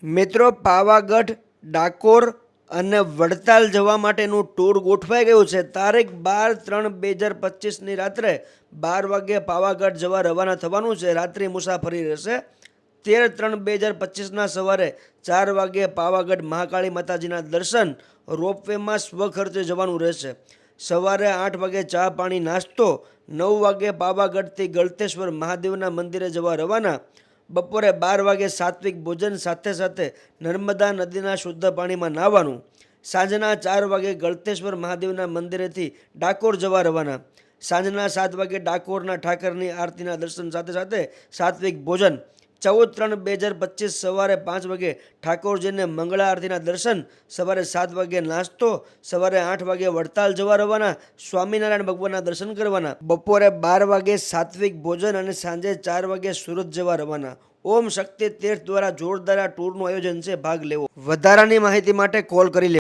મિત્રો, પાવાગઢ, ડાકોર અને વડતાલ જવા માટેનું ટૂર ગોઠવાઈ ગયું છે. તારીખ 12/3/2025ની રાત્રે 12 વાગે પાવાગઢ જવા રવાના થવાનું છે. રાત્રિ મુસાફરી રહેશે. 13/3/2025ના સવારે 4 વાગે પાવાગઢ મહાકાળી માતાજીના દર્શન રોપવેમાં સ્વખર્ચે જવાનું રહેશે. સવારે 8 વાગે ચા પાણી નાસ્તો, 9 વાગે પાવાગઢથી ગળતેશ્વર મહાદેવના મંદિરે જવા રવાના. બપોરે 12 વાગે સાત્વિક ભોજન સાથે સાથે નર્મદા નદીના શુદ્ધ પાણીમાં નાહવાનું. સાંજના 4 વાગે ગળતેશ્વર મહાદેવના મંદિરેથી ડાકોર જવા રવાના. સાંજના 7 વાગે ડાકોરના ઠાકરની આરતીના દર્શન સાથે સાથે સાત્વિક ભોજન. 14/3/2025 સવારે 5 વાગે ઠાકોરજીને મંગળા આરતીના દર્શન. સવારે 7 વાગે નાસ્તો. સવારે 8 વાગે વડતાલ જવા રવાના. સ્વામિનારાયણ ભગવાનના દર્શન કરવાના. બપોરે 12 વાગે સાત્વિક ભોજન અને સાંજે 4 વાગે સુરત જવા રવાના. ઓમ શક્તિ તીર્થ દ્વારા જોરદાર ટૂરનું આયોજન છે. ભાગ લેવો. વધારાની માહિતી માટે કોલ કરી લેવો.